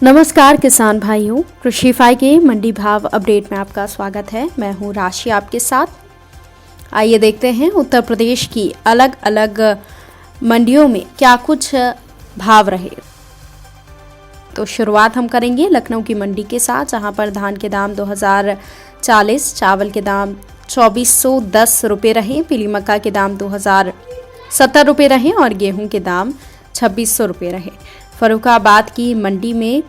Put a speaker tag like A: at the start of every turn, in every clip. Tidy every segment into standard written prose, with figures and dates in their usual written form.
A: नमस्कार किसान भाइयों, कृषि फाई के मंडी भाव अपडेट में आपका स्वागत है। मैं हूं राशि आपके साथ। आइए देखते हैं उत्तर प्रदेश की अलग अलग मंडियों में क्या कुछ भाव रहे। तो शुरुआत हम करेंगे लखनऊ की मंडी के साथ, जहां पर धान के दाम 2040, चावल के दाम 2410 रुपये रहे, पीली मक्का के दाम 2070 रुपये रहे और गेहूं के दाम 2600 रुपये रहे। फर्रुखाबाद की मंडी में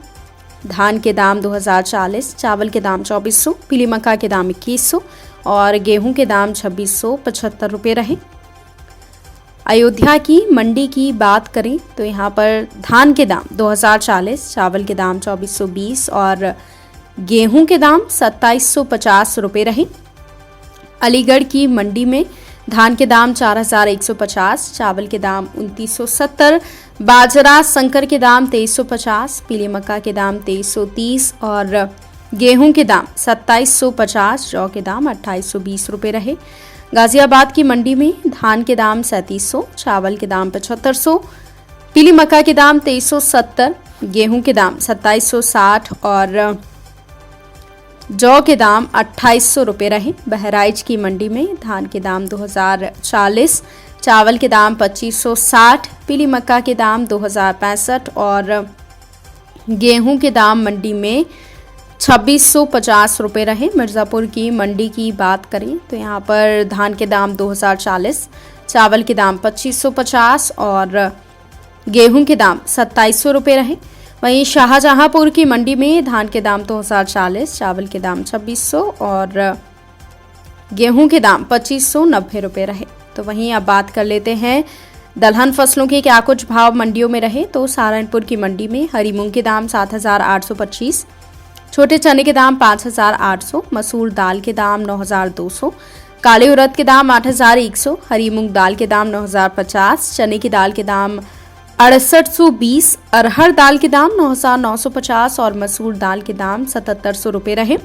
A: धान के दाम 2040, चावल के दाम 2400, पीली मक्का के दाम 2100 और गेहूं के दाम 2675 रुपये रहे। अयोध्या की मंडी की बात करें तो यहाँ पर धान के दाम 2040, चावल के दाम 2420 और गेहूं के दाम 2750 रुपये रहे। अलीगढ़ की मंडी में धान के दाम 4150, चावल के दाम 2970, बाजरा संकर के दाम 2350, पीली मक्का के दाम 2330 और गेहूं के दाम 2750, जौ के दाम 2820 रुपये रहे। गाजियाबाद की मंडी में धान के दाम 3700, चावल के दाम 7500, पीली मक्का के दाम 2370, गेहूं के दाम 2760 और जौ के दाम 2800 रुपये रहे। बहराइच की मंडी में धान के दाम 2040, चावल के दाम 2560, पीली मक्का के दाम 2065 और गेहूं के दाम मंडी में 2650 रुपये रहे। मिर्ज़ापुर की मंडी की बात करें तो यहाँ पर धान के दाम 2040, चावल के दाम 2550 और गेहूं के दाम 2700 रुपये रहे। वहीं शाहजहांपुर की मंडी में धान के दाम 2040, चावल के दाम 2600 और गेहूं के दाम 2590 रुपये रहे। तो वहीं अब बात कर लेते हैं दलहन फसलों के क्या कुछ भाव मंडियों में रहे। तो सहारनपुर की मंडी में हरी मूंग के दाम 7825, छोटे चने के दाम 5800, मसूर दाल के दाम 9200, काले उड़द के दाम 8100, हरी मूंग दाल के दाम 9050, चने की दाल के दाम 6820, अरहर दाल के दाम 9950 और मसूर दाल के दाम 7700 रुपये रहे।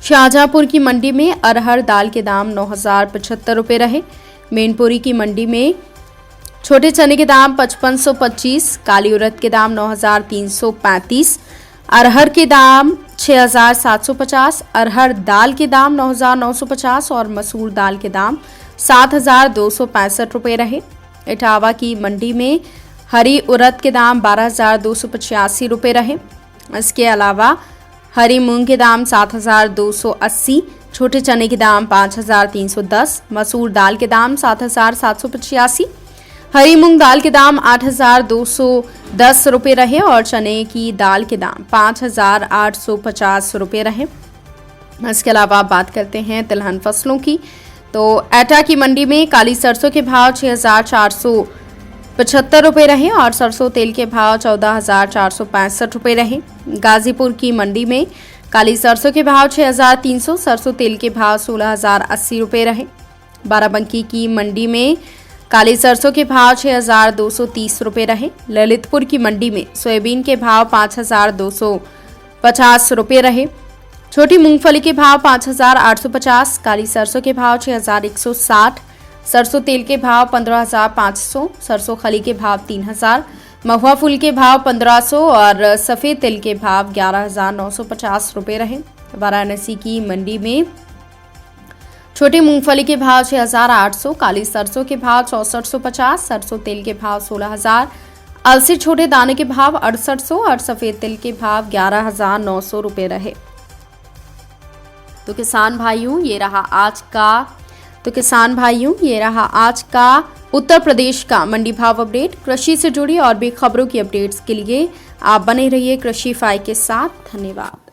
A: शाहजहांपुर की मंडी में अरहर दाल के दाम 9075 रुपये रहे। मैनपुरी की मंडी में छोटे चने के दाम 5525, काली उड़द के दाम 9335, अरहर के दाम 6750, अरहर दाल के दाम 9950 और मसूर दाल के दाम 7265 रुपये रहे। इटावा की मंडी में हरी उड़द के दाम 12285 रुपये रहे। इसके अलावा हरी मूंग के दाम 7280, छोटे चने के दाम 5310, मसूर दाल के दाम 7785, हरी मूंग दाल के दाम 8210 रुपये रहे और चने की दाल के दाम 5850 रुपये रहे। इसके अलावा बात करते हैं तिलहन फसलों की। तो एटा की मंडी में काली सरसों के भाव 6475 रुपये रहे और सरसों तेल के भाव 14465 रुपये रहे। गाजीपुर की मंडी में काली सरसों के भाव 6300, सरसों तेल के भाव 16080 रुपये रहे। बाराबंकी की मंडी में काली सरसों के भाव 6230 रुपये रहे। ललितपुर की मंडी में सोयाबीन के भाव 5250 रुपये रहे। छोटी मूंगफली के भाव 5850, काली सरसों के भाव 6160, सरसों तेल के भाव 15500, सरसों खली के भाव 3000, महुआ फूल के भाव 1500 और सफ़ेद तिल के भाव 11950 रुपये रहे। वाराणसी की मंडी में छोटी मूंगफली के भाव 6800, काली सरसों के भाव 6450, सरसों तेल के भाव 16000, अलसी छोटे दाने के भाव 6800 और सफ़ेद तिल के भाव 11900 रुपये रहे। तो किसान भाइयों ये रहा आज का उत्तर प्रदेश का मंडी भाव अपडेट। कृषि से जुड़ी और भी खबरों की अपडेट्स के लिए आप बने रहिए कृषि फाई के साथ। धन्यवाद।